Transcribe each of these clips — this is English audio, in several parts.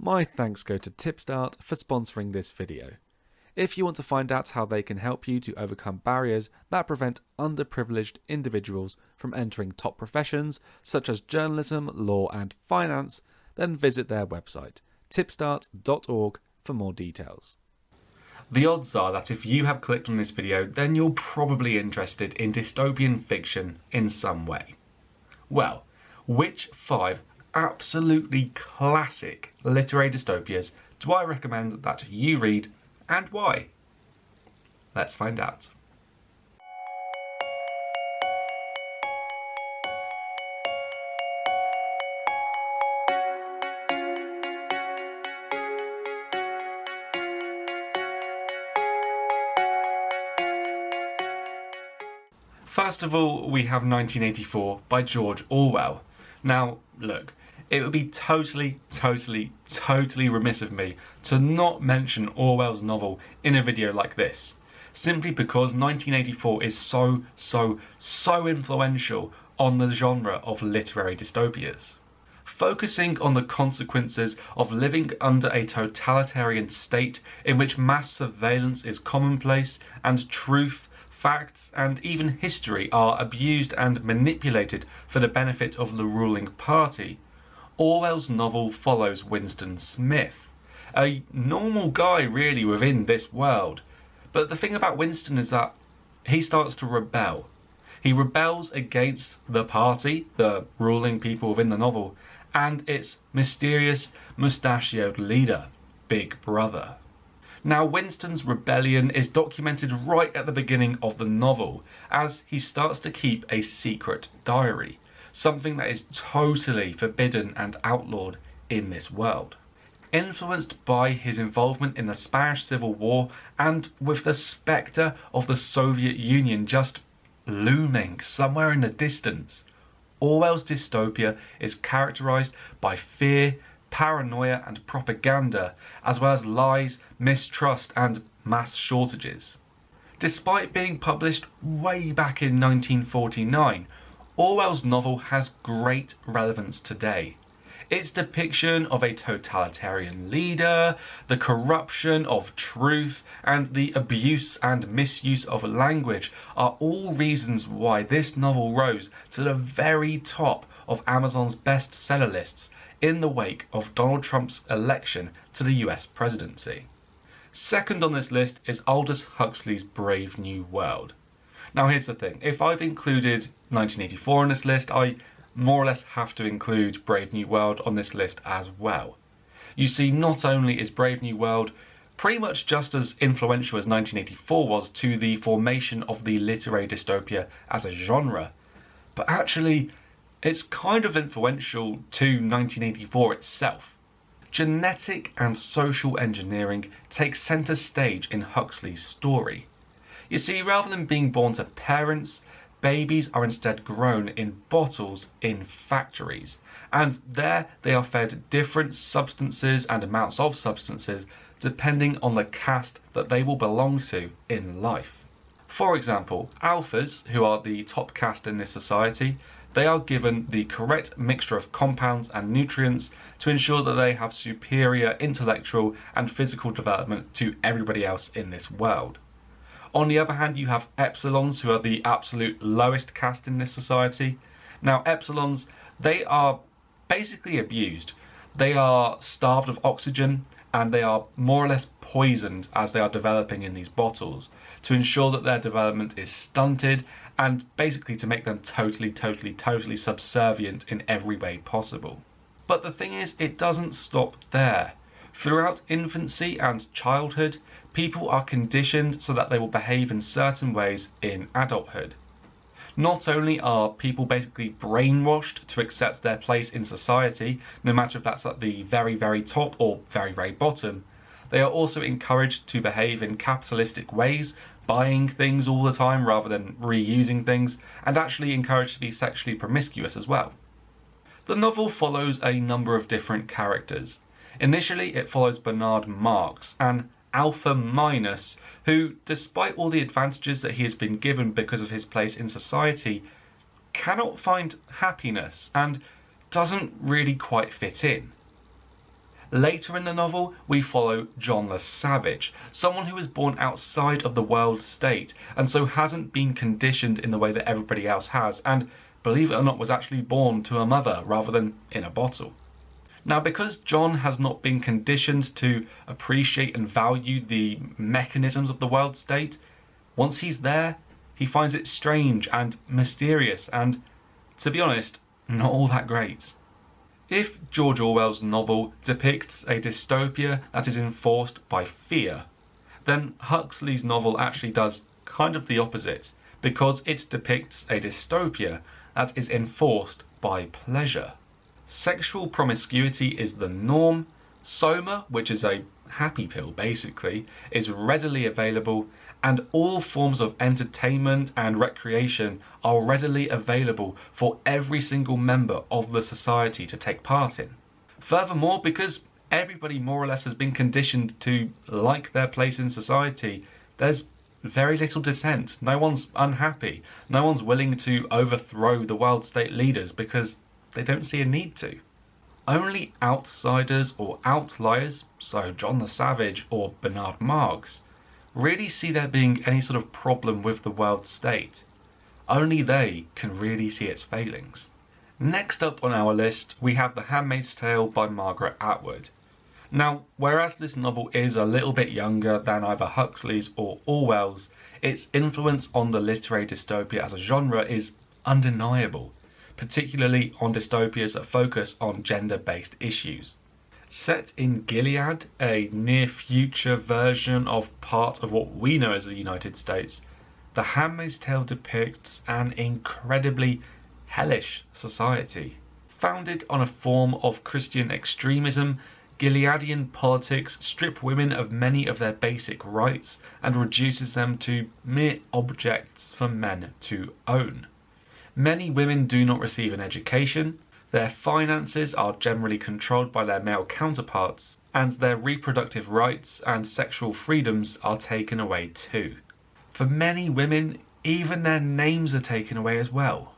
My thanks go to Tipstart for sponsoring this video. If you want to find out how they can help you to overcome barriers that prevent underprivileged individuals from entering top professions such as journalism, law and finance, then visit their website, tipstart.org, for more details. The odds are that if you have clicked on this video, then you're probably interested in dystopian fiction in some way. Well, which 5 absolutely classic literary dystopias do I recommend that you read, and why? Let's find out. First of all, we have 1984 by George Orwell. Now, look, it would be totally remiss of me to not mention Orwell's novel in a video like this, simply because 1984 is so influential on the genre of literary dystopias. Focusing on the consequences of living under a totalitarian state in which mass surveillance is commonplace and truth, facts and even history are abused and manipulated for the benefit of the ruling party, Orwell's novel follows Winston Smith, a normal guy really within this world. But the thing about Winston is that he starts to rebel. He rebels against the party, the ruling people within the novel, and its mysterious mustachioed leader, Big Brother. Now, Winston's rebellion is documented right at the beginning of the novel, as he starts to keep a secret diary, something that is totally forbidden and outlawed in this world. Influenced by his involvement in the Spanish Civil War, and with the spectre of the Soviet Union just looming somewhere in the distance, Orwell's dystopia is characterized by fear, paranoia and propaganda, as well as lies, mistrust and mass shortages. Despite being published way back in 1949, Orwell's novel has great relevance today. Its depiction of a totalitarian leader, the corruption of truth, and the abuse and misuse of language are all reasons why this novel rose to the very top of Amazon's bestseller lists in the wake of Donald Trump's election to the US presidency. Second on this list is Aldous Huxley's Brave New World. Now here's the thing, if I've included 1984 on this list, I more or less have to include Brave New World on this list as well. You see, not only is Brave New World pretty much just as influential as 1984 was to the formation of the literary dystopia as a genre, but actually it's kind of influential to 1984 itself. Genetic and social engineering take centre stage in Huxley's story. You see, rather than being born to parents, babies are instead grown in bottles in factories, and there they are fed different substances and amounts of substances depending on the caste that they will belong to in life. For example, alphas, who are the top caste in this society, they are given the correct mixture of compounds and nutrients to ensure that they have superior intellectual and physical development to everybody else in this world. On the other hand, you have epsilons, who are the absolute lowest caste in this society. Now, epsilons, they are basically abused. They are starved of oxygen, and they are more or less poisoned as they are developing in these bottles to ensure that their development is stunted and basically to make them totally subservient in every way possible. But the thing is, it doesn't stop there. Throughout infancy and childhood, people are conditioned so that they will behave in certain ways in adulthood. Not only are people basically brainwashed to accept their place in society, no matter if that's at the very top or very bottom, they are also encouraged to behave in capitalistic ways, buying things all the time rather than reusing things, and actually encouraged to be sexually promiscuous as well. The novel follows a number of different characters. Initially, it follows Bernard Marx, an alpha minus, who, despite all the advantages that he has been given because of his place in society, cannot find happiness and doesn't really quite fit in. Later in the novel, we follow John the Savage, someone who was born outside of the world state, and so hasn't been conditioned in the way that everybody else has, and, believe it or not, was actually born to a mother rather than in a bottle. Now, because John has not been conditioned to appreciate and value the mechanisms of the world state, once he's there, he finds it strange and mysterious and, to be honest, not all that great. If George Orwell's novel depicts a dystopia that is enforced by fear, then Huxley's novel actually does kind of the opposite, because it depicts a dystopia that is enforced by pleasure. Sexual promiscuity is the norm, soma, which is a happy pill basically, is readily available, and all forms of entertainment and recreation are readily available for every single member of the society to take part in. Furthermore, because everybody more or less has been conditioned to like their place in society, there's very little dissent. No one's unhappy. No one's willing to overthrow the world state leaders because they don't see a need to. Only outsiders or outliers, so John the Savage or Bernard Marx, really see there being any sort of problem with the world state. Only they can really see its failings. Next up on our list, we have The Handmaid's Tale by Margaret Atwood. Now, whereas this novel is a little bit younger than either Huxley's or Orwell's, its influence on the literary dystopia as a genre is undeniable, particularly on dystopias that focus on gender-based issues. Set in Gilead, a near-future version of part of what we know as the United States, The Handmaid's Tale depicts an incredibly hellish society. Founded on a form of Christian extremism, Gileadian politics strip women of many of their basic rights and reduces them to mere objects for men to own. Many women do not receive an education, their finances are generally controlled by their male counterparts, and their reproductive rights and sexual freedoms are taken away too. For many women, even their names are taken away as well.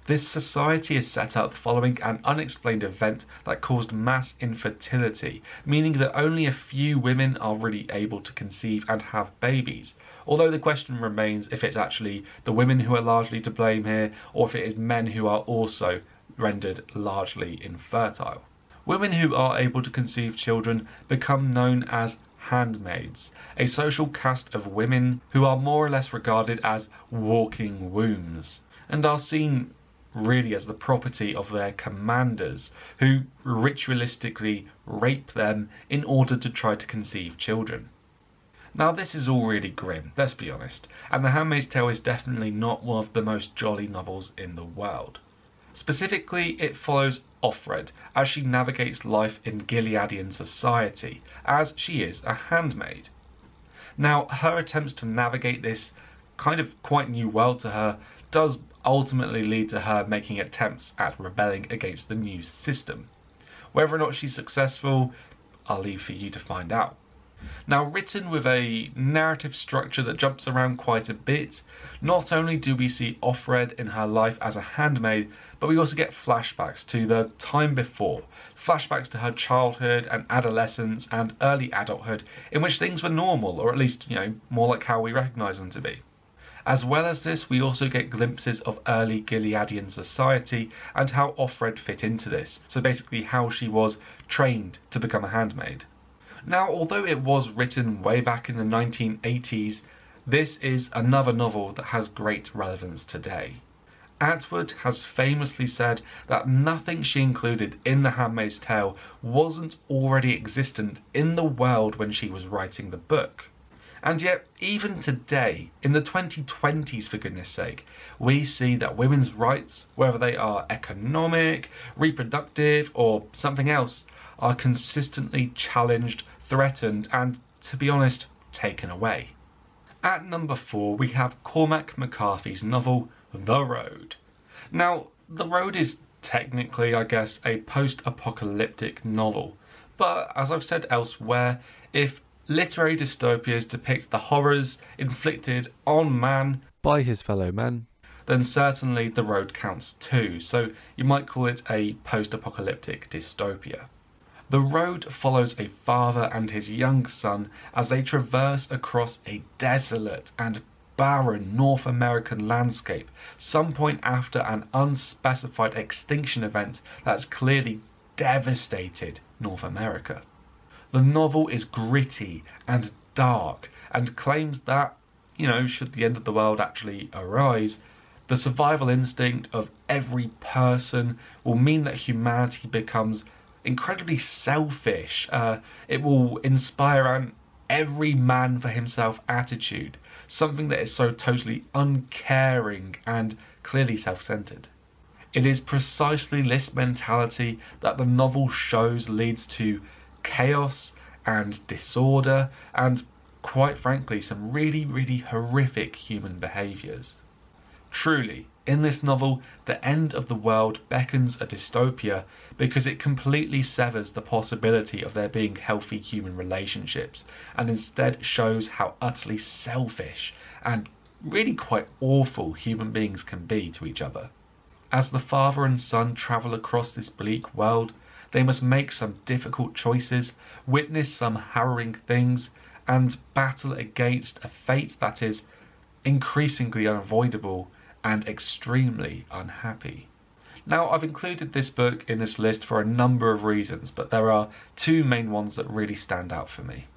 This society is set up following an unexplained event that caused mass infertility, meaning that only a few women are really able to conceive and have babies, although the question remains if it's actually the women who are largely to blame here, or if it is men who are also rendered largely infertile. Women who are able to conceive children become known as handmaids, a social caste of women who are more or less regarded as walking wombs, and are seen really as the property of their commanders, who ritualistically rape them in order to try to conceive children. Now, this is all really grim, let's be honest, and The Handmaid's Tale is definitely not one of the most jolly novels in the world. Specifically, it follows Offred as she navigates life in Gileadian society, as she is a handmaid. Now, her attempts to navigate this kind of quite new world to her does ultimately lead to her making attempts at rebelling against the new system. Whether or not she's successful, I'll leave for you to find out. Now, written with a narrative structure that jumps around quite a bit, not only do we see Offred in her life as a handmaid, but we also get flashbacks to the time before, flashbacks to her childhood and adolescence and early adulthood, in which things were normal, or at least, more like how we recognise them to be. As well as this, we also get glimpses of early Gileadian society and how Offred fit into this, so basically how she was trained to become a handmaid. Now, although it was written way back in the 1980s, this is another novel that has great relevance today. Atwood has famously said that nothing she included in The Handmaid's Tale wasn't already existent in the world when she was writing the book. And yet, even today, in the 2020s for goodness sake, we see that women's rights, whether they are economic, reproductive, or something else, are consistently challenged, threatened, and, to be honest, taken away. At number 4, we have Cormac McCarthy's novel, The Road. Now, The Road is technically, I guess, a post-apocalyptic novel, but as I've said elsewhere, if literary dystopias depict the horrors inflicted on man by his fellow men, then certainly The Road counts too, so you might call it a post-apocalyptic dystopia. The road follows a father and his young son as they traverse across a desolate and barren North American landscape, some point after an unspecified extinction event that's clearly devastated North America. The novel is gritty and dark and claims that, should the end of the world actually arise, the survival instinct of every person will mean that humanity becomes incredibly selfish. It will inspire an every man for himself attitude, something that is so totally uncaring and clearly self-centered. It is precisely this mentality that the novel shows leads to chaos and disorder and, quite frankly, some really, really horrific human behaviours. Truly, in this novel, the end of the world beckons a dystopia because it completely severs the possibility of there being healthy human relationships and instead shows how utterly selfish and really quite awful human beings can be to each other. As the father and son travel across this bleak world, they must make some difficult choices, witness some harrowing things, and battle against a fate that is increasingly unavoidable and extremely unhappy. Now, I've included this book in this list for a number of reasons, but there are two main ones that really stand out for me.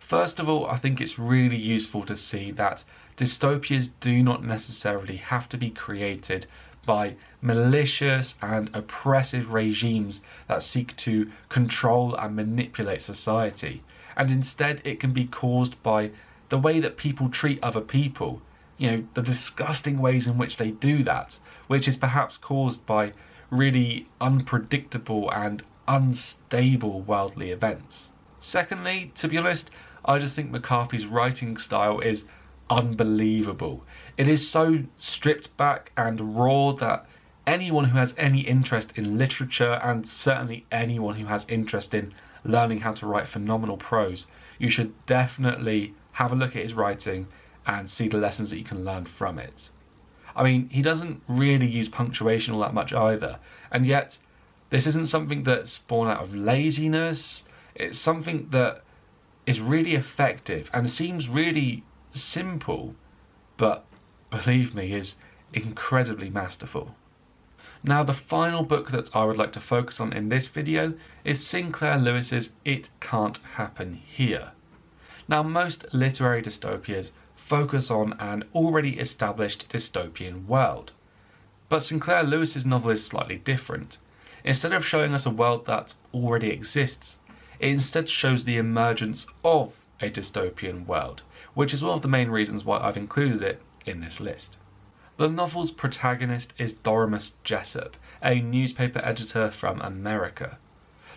First of all, I think it's really useful to see that dystopias do not necessarily have to be created by malicious and oppressive regimes that seek to control and manipulate society, and instead it can be caused by the way that people treat other people, the disgusting ways in which they do that, which is perhaps caused by really unpredictable and unstable worldly events. Secondly, to be honest, I just think McCarthy's writing style is unbelievable. It is so stripped back and raw that anyone who has any interest in literature, and certainly anyone who has interest in learning how to write phenomenal prose, you should definitely have a look at his writing and see the lessons that you can learn from it. I mean, he doesn't really use punctuation all that much either, and yet this isn't something that's spawned out of laziness. It's something that is really effective and seems really simple, but believe me, is incredibly masterful. Now, the final book that I would like to focus on in this video is Sinclair Lewis's It Can't Happen Here. Now, most literary dystopias focus on an already established dystopian world, but Sinclair Lewis's novel is slightly different. Instead of showing us a world that already exists, it instead shows the emergence of a dystopian world, which is one of the main reasons why I've included it in this list. The novel's protagonist is Doremus Jessup, a newspaper editor from America.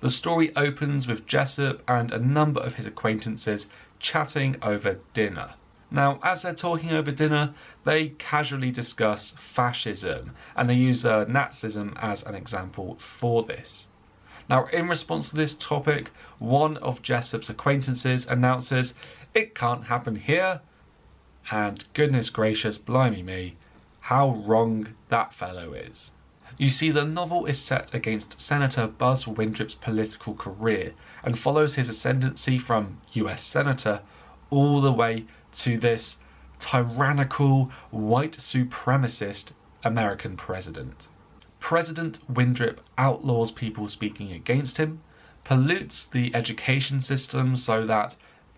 The story opens with Jessup and a number of his acquaintances chatting over dinner. Now, as they're talking over dinner, they casually discuss fascism, and they use Nazism as an example for this. Now, in response to this topic, one of Jessup's acquaintances announces, "It can't happen here," and goodness gracious, blimey me, how wrong that fellow is. You see, the novel is set against Senator Buzz Windrip's political career and follows his ascendancy from US Senator all the way to this tyrannical, white supremacist American president. President Windrip outlaws people speaking against him, pollutes the education system so that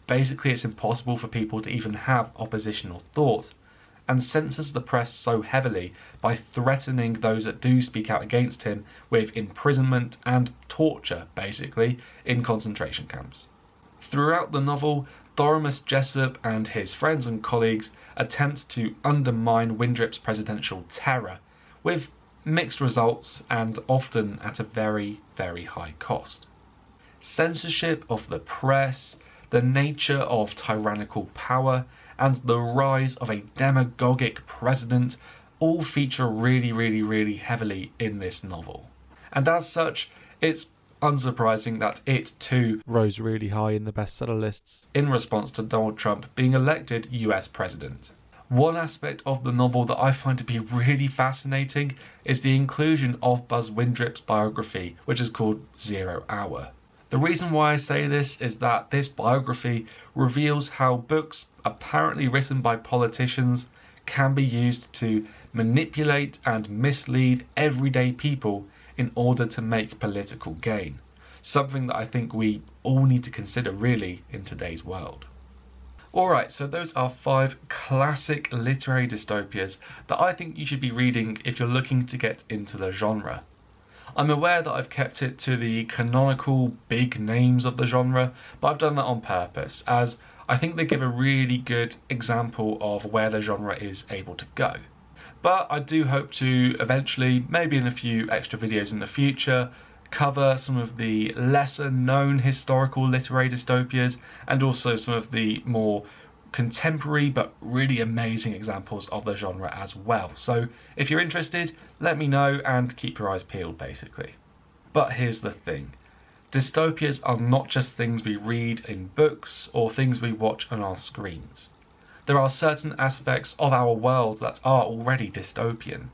basically it's impossible for people to even have oppositional thought, and censors the press so heavily by threatening those that do speak out against him with imprisonment and torture, basically, in concentration camps. Throughout the novel, Doremus Jessup and his friends and colleagues attempt to undermine Windrip's presidential terror, with mixed results and often at a very, very high cost. Censorship of the press, the nature of tyrannical power, and the rise of a demagogic president all feature really, really, really heavily in this novel. And as such, it's unsurprising that it too rose really high in the bestseller lists in response to Donald Trump being elected US president. One aspect of the novel that I find to be really fascinating is the inclusion of Buzz Windrip's biography, which is called 0 Hour. The reason why I say this is that this biography reveals how books apparently written by politicians can be used to manipulate and mislead everyday people in order to make political gain. Something that I think we all need to consider really in today's world. Alright, so those are 5 classic literary dystopias that I think you should be reading if you're looking to get into the genre. I'm aware that I've kept it to the canonical big names of the genre, but I've done that on purpose, as I think they give a really good example of where the genre is able to go. But I do hope to eventually, maybe in a few extra videos in the future, cover some of the lesser known historical literary dystopias and also some of the more contemporary but really amazing examples of the genre as well. So if you're interested, let me know and keep your eyes peeled basically. But here's the thing. Dystopias are not just things we read in books or things we watch on our screens. There are certain aspects of our world that are already dystopian.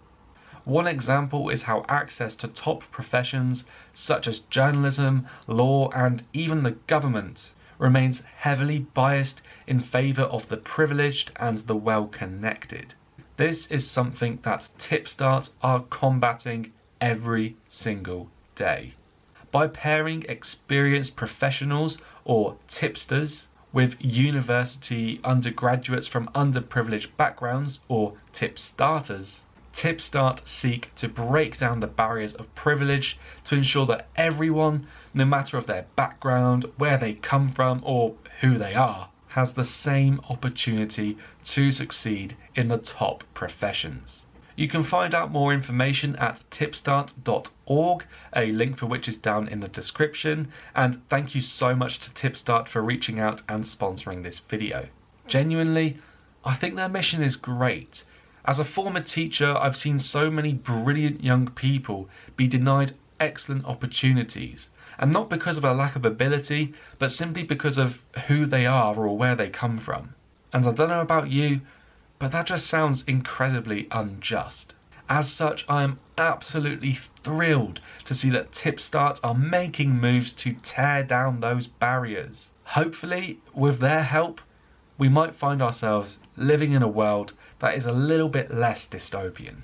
One example is how access to top professions such as journalism, law and even the government remains heavily biased in favour of the privileged and the well-connected. This is something that Tipstart are combating every single day. By pairing experienced professionals, or tipsters, with university undergraduates from underprivileged backgrounds, or tipstarters, Tipstart seek to break down the barriers of privilege to ensure that everyone, no matter of their background, where they come from or who they are, has the same opportunity to succeed in the top professions. You can find out more information at tipstart.org, a link for which is down in the description, and thank you so much to Tipstart for reaching out and sponsoring this video. Genuinely, I think their mission is great. As a former teacher, I've seen so many brilliant young people be denied excellent opportunities, and not because of a lack of ability, but simply because of who they are or where they come from. And I don't know about you, but that just sounds incredibly unjust. As such, I am absolutely thrilled to see that Tipstart are making moves to tear down those barriers. Hopefully, with their help, we might find ourselves living in a world that is a little bit less dystopian.